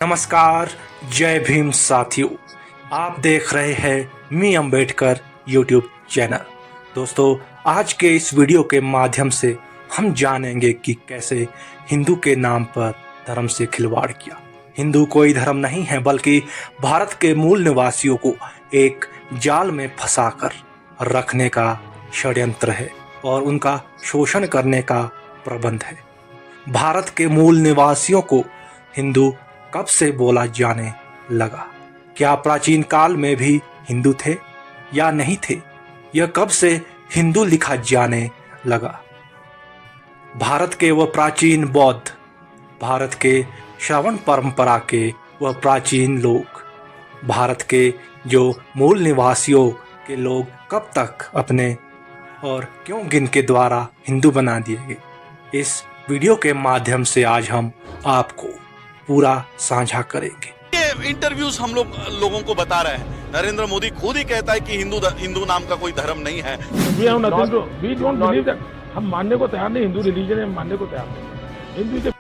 नमस्कार, जय भीम साथियों। आप देख रहे हैं मी अम्बेडकर यूट्यूब चैनल। दोस्तों, आज के इस वीडियो के माध्यम से हम जानेंगे कि कैसे हिंदू के नाम पर धर्म से खिलवाड़ किया। हिंदू कोई धर्म नहीं है, बल्कि भारत के मूल निवासियों को एक जाल में फंसाकर रखने का षड्यंत्र है और उनका शोषण करने का प्रबंध है। भारत के मूल निवासियों को हिंदू कब से बोला जाने लगा? क्या प्राचीन काल में भी हिंदू थे या नहीं थे? यह कब से हिंदू लिखा जाने लगा? भारत के वह प्राचीन बौद्ध, भारत के श्रवण परंपरा के वह प्राचीन लोग, भारत के जो मूल निवासियों के लोग कब तक अपने और क्यों गिन के द्वारा हिंदू बना दिए गए? इस वीडियो के माध्यम से आज हम आपको पूरा साझा करेंगे। ये इंटरव्यूज हम लोगों को बता रहे हैं। नरेंद्र मोदी खुद ही कहता है कि हिंदू नाम का कोई धर्म नहीं है। हम मानने को तैयार नहीं, हिंदू रिलीजन है, मानने को तैयार नहीं हिंदू।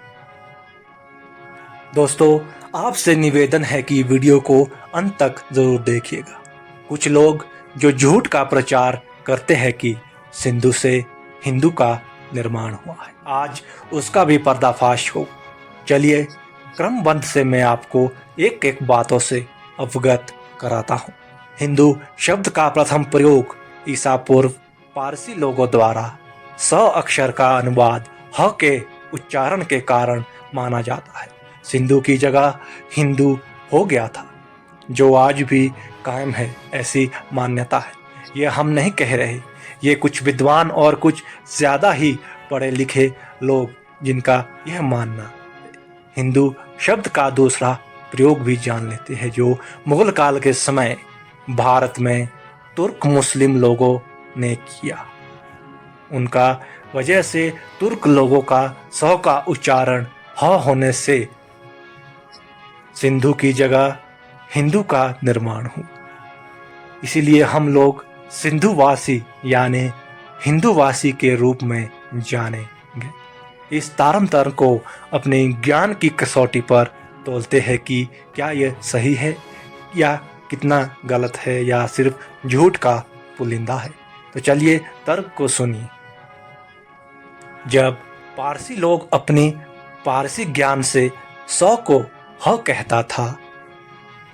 दोस्तों, आपसे निवेदन है कि वीडियो को अंत तक जरूर देखिएगा। कुछ लोग जो झूठ का प्रचार करते हैं कि सिंधु से हिंदू का निर्माण हुआ है, आज उसका भी पर्दाफाश हो। चलिए क्रमबद्ध से मैं आपको एक एक बातों से अवगत कराता हूँ। हिंदू शब्द का प्रथम प्रयोग ईसा पूर्व पारसी लोगों द्वारा 100 अक्षर का अनुवाद ह के उच्चारण के कारण माना जाता है। सिंधु की जगह हिंदू हो गया था, जो आज भी कायम है। ऐसी मान्यता है। ये हम नहीं कह रहे, ये कुछ विद्वान और कुछ ज़्यादा ही पढ़े लिखे लोग जिनका यह मानना। हिंदू शब्द का दूसरा प्रयोग भी जान लेते हैं, जो मुगल काल के समय भारत में तुर्क मुस्लिम लोगों ने किया। उनका वजह से तुर्क लोगों का 100 का उच्चारण ह होने से सिंधु की जगह हिंदू का निर्माण हुआ। इसीलिए हम लोग सिंधुवासी यानी हिंदूवासी के रूप में जानेंगे। इस तारतम्य को अपने ज्ञान की कसौटी पर तोलते हैं कि क्या यह सही है या कितना गलत है या सिर्फ झूठ का पुलिंदा है। तो चलिए तर्क को सुनिए। जब पारसी लोग अपनी पारसी ज्ञान से 100 को ह कहता था,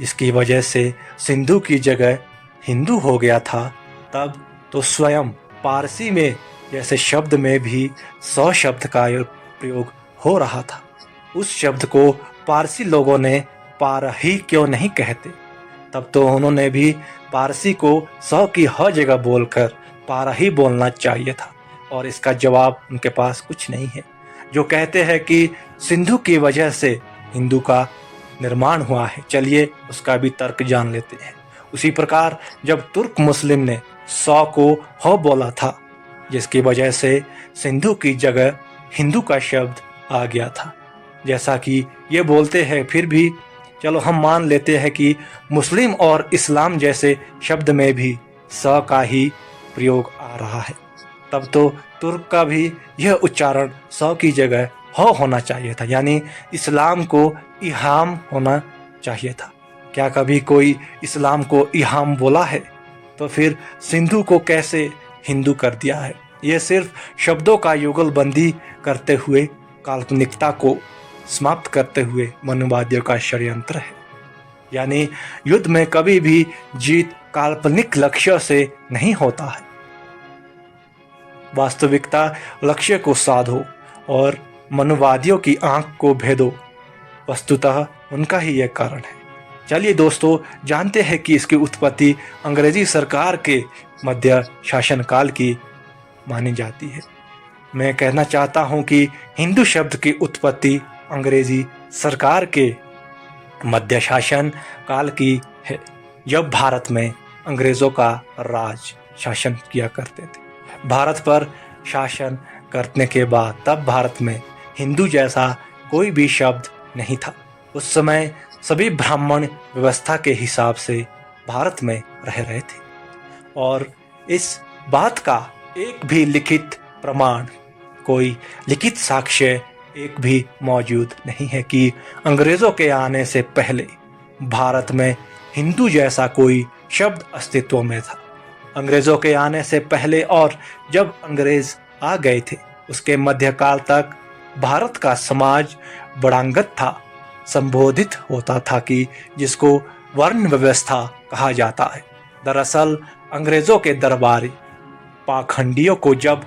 जिसकी वजह से सिंधु की जगह हिंदू हो गया था, तब तो स्वयं पारसी में जैसे शब्द में भी 100 शब्द का प्रयोग हो रहा था। उस शब्द को पारसी लोगों ने पारही क्यों नहीं कहते? तब तो उन्होंने भी पारसी को 100 की ह जगह बोलकर पारही बोलना चाहिए था, और इसका जवाब उनके पास कुछ नहीं है। जो कहते हैं कि सिंधु की वजह से हिंदू का निर्माण हुआ है, चलिए उसका भी तर्क जान लेते हैं। उसी प्रकार जब तुर्क मुस्लिम ने 100 को ह बोला था, जिसकी वजह से सिंधु की जगह हिंदू का शब्द आ गया था, जैसा कि ये बोलते हैं, फिर भी चलो हम मान लेते हैं कि मुस्लिम और इस्लाम जैसे शब्द में भी 100 का ही प्रयोग आ रहा है। तब तो तुर्क का भी यह उच्चारण 100 की जगह ह होना चाहिए था, यानी इस्लाम को इहाम होना चाहिए था। क्या कभी कोई इस्लाम को इहाम बोला है? तो फिर सिंधु को कैसे हिंदू कर दिया है? यह सिर्फ शब्दों का युगलबंदी करते हुए, काल्पनिकता को समाप्त करते हुए मनुवादियों का षड्यंत्र है। यानी युद्ध में कभी भी जीत काल्पनिक लक्ष्य से नहीं होता है। वास्तविकता लक्ष्य को साधो और मनुवादियों की आंख को भेदो। वस्तुतः उनका ही यह कारण है। चलिए दोस्तों, जानते हैं कि इसकी उत्पत्ति अंग्रेजी सरकार के मध्य शासनकाल की मानी जाती है। मैं कहना चाहता हूं कि हिंदू शब्द की उत्पत्ति अंग्रेजी सरकार के मध्य शासन काल की है, जब भारत में अंग्रेजों का राज शासन किया करते थे। भारत पर शासन करने के बाद तब भारत में हिंदू जैसा कोई भी शब्द नहीं था। उस समय सभी ब्राह्मण व्यवस्था के हिसाब से भारत में रह रहे थे, और इस बात का एक भी लिखित प्रमाण, कोई लिखित साक्ष्य एक भी मौजूद नहीं है कि अंग्रेजों के आने से पहले भारत में हिंदू जैसा कोई शब्द अस्तित्व में था। अंग्रेजों के आने से पहले और जब अंग्रेज आ गए थे उसके मध्यकाल तक भारत का समाज बड़ांगत था, संबोधित होता था कि जिसको वर्ण व्यवस्था कहा जाता है। दरअसल अंग्रेजों के दरबारी पाखंडियों को जब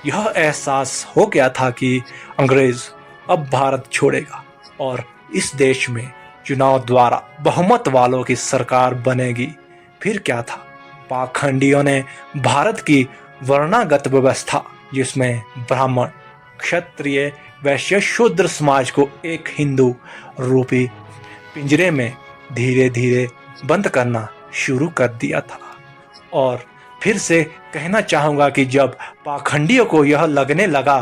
यह एहसास हो गया था कि अंग्रेज अब भारत छोड़ेगा और इस देश में चुनाव द्वारा बहुमत वालों की सरकार बनेगी, फिर क्या था, पाखंडियों ने भारत की वर्णागत व्यवस्था जिसमें ब्राह्मण, क्षत्रिय, वैश्य, शूद्र समाज को एक हिंदू रूपी पिंजरे में धीरे धीरे बंद करना शुरू कर दिया था। और फिर से कहना चाहूँगा कि जब पाखंडियों को यह लगने लगा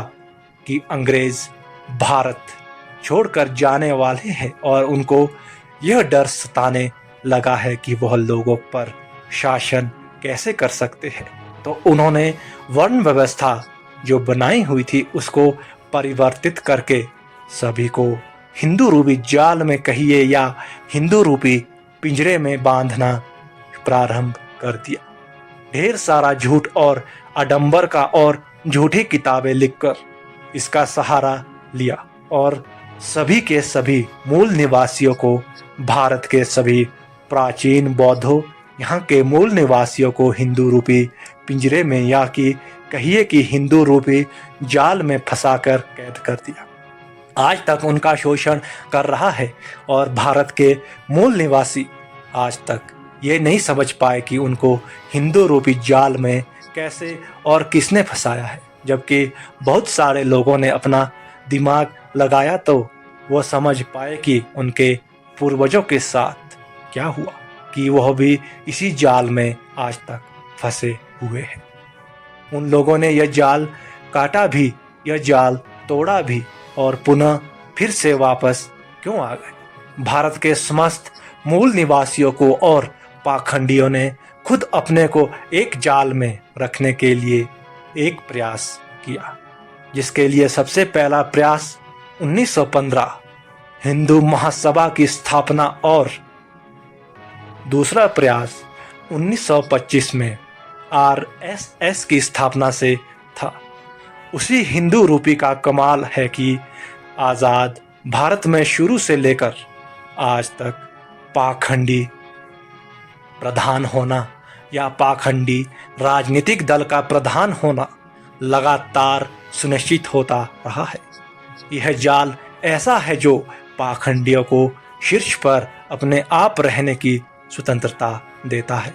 कि अंग्रेज भारत छोड़कर जाने वाले हैं और उनको यह डर सताने लगा है कि वह लोगों पर शासन कैसे कर सकते हैं, तो उन्होंने वर्ण व्यवस्था जो बनाई हुई थी उसको परिवर्तित करके सभी को हिंदू रूपी जाल में कहिए या हिंदू रूपी पिंजरे में बांधना प्रारंभ कर दिया। ढेर सारा झूठ और आडंबर का और झूठी किताबें लिखकर इसका सहारा लिया और सभी के सभी मूल निवासियों को, भारत के सभी प्राचीन बौद्धों, यहाँ के मूल निवासियों को हिंदू रूपी पिंजरे में या कि कहिए कि हिंदू रूपी जाल में फंसाकर कैद कर दिया। आज तक उनका शोषण कर रहा है और भारत के मूल निवासी आज तक ये नहीं समझ पाए कि उनको हिंदू रूपी जाल में कैसे और किसने फंसाया है। जबकि बहुत सारे लोगों ने अपना दिमाग लगाया तो वो समझ पाए कि उनके पूर्वजों के साथ क्या हुआ, कि वह भी इसी जाल में आज तक फंसे हुए हैं। उन लोगों ने यह जाल काटा भी, यह जाल तोड़ा भी और पुनः फिर से वापस क्यों आ गए। भारत के समस्त मूल निवासियों को और पाखंडियों ने खुद अपने को एक जाल में रखने के लिए एक प्रयास किया, जिसके लिए सबसे पहला प्रयास 1915 हिंदू महासभा की स्थापना और दूसरा प्रयास 1925 में आरएसएस की स्थापना से था। उसी हिंदू रूपी का कमाल है कि आज़ाद भारत में शुरू से लेकर आज तक पाखंडी प्रधान होना या पाखंडी राजनीतिक दल का प्रधान होना लगातार सुनिश्चित होता रहा है। यह जाल ऐसा है जो पाखंडियों को शीर्ष पर अपने आप रहने की स्वतंत्रता देता है।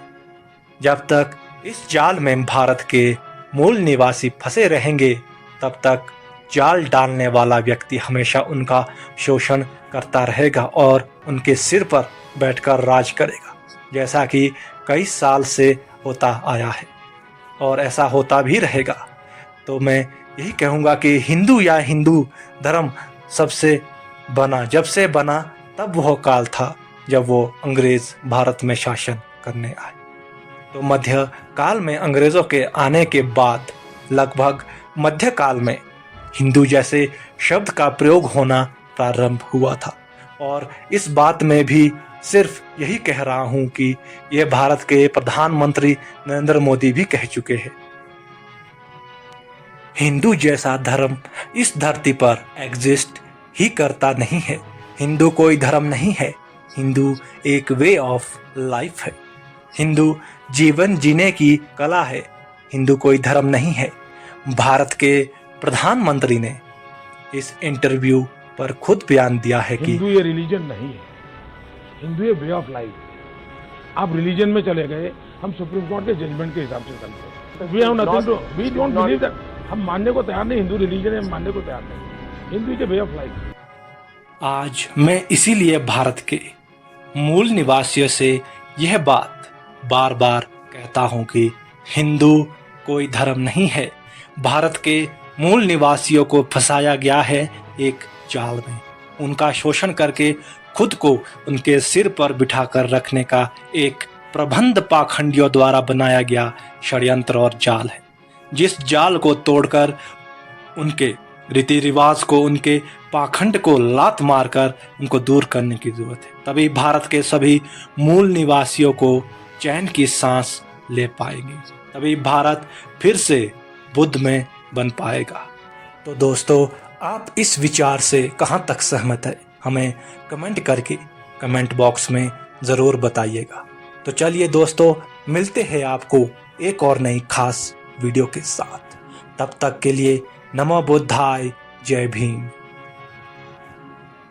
जब तक इस जाल में भारत के मूल निवासी फंसे रहेंगे तब तक जाल डालने वाला व्यक्ति हमेशा उनका शोषण करता रहेगा और उनके सिर पर बैठकर राज करेगा, जैसा कि कई साल से होता आया है और ऐसा होता भी रहेगा। तो मैं यही कहूँगा कि हिंदू या हिंदू धर्म जब से बना तब वह काल था जब वो अंग्रेज भारत में शासन करने आए। तो मध्य काल में अंग्रेजों के आने के बाद लगभग मध्यकाल में हिंदू जैसे शब्द का प्रयोग होना प्रारंभ हुआ था। और इस बात में भी सिर्फ यही कह रहा हूँ कि ये भारत के प्रधानमंत्री नरेंद्र मोदी भी कह चुके हैं, हिंदू जैसा धर्म इस धरती पर एग्जिस्ट ही करता नहीं है। हिंदू कोई धर्म नहीं है, हिंदू एक वे ऑफ लाइफ है। हिंदू जीवन जीने की कला है, हिंदू कोई धर्म नहीं है। भारत के प्रधानमंत्री ने इस इंटरव्यू पर खुद बयान दिया है कि हिंदू ये रिलीजन नहीं है, हिंदू ये वे ऑफ लाइफ। आप रिलीजन में चले गए, हम सुप्रीम कोर्ट के जजमेंट के हिसाब से चलते हैं। We have nothing to, we don't believe that. हम मानने को तैयार नहीं, हिंदू रिलीजन है, मानने को तैयार नहीं। Hindu is a way of life. आज मैं इसीलिए भारत के मूल निवासियों से यह बात बार बार कहता हूँ कि हिंदू कोई धर्म नहीं है। भारत के मूल निवासियों को फंसाया गया है एक जाल में, उनका शोषण करके खुद को उनके सिर पर बिठाकर रखने का एक प्रबंध पाखंडियों द्वारा बनाया गया षड्यंत्र और जाल है। जिस जाल को तोड़कर उनके रीति रिवाज को, उनके पाखंड को लात मारकर उनको दूर करने की जरूरत है। तभी भारत के सभी मूल निवासियों को चैन की सांस ले पाएंगे। तभी भारत फिर से बुद्धमय बन पाएगा। तो दोस्तों, आप इस विचार से कहाँ तक सहमत है, हमें कमेंट करके कमेंट बॉक्स में ज़रूर बताइएगा। तो चलिए दोस्तों, मिलते हैं आपको एक और नई खास वीडियो के साथ। तब तक के लिए नमो बुद्धाय, जय भीम।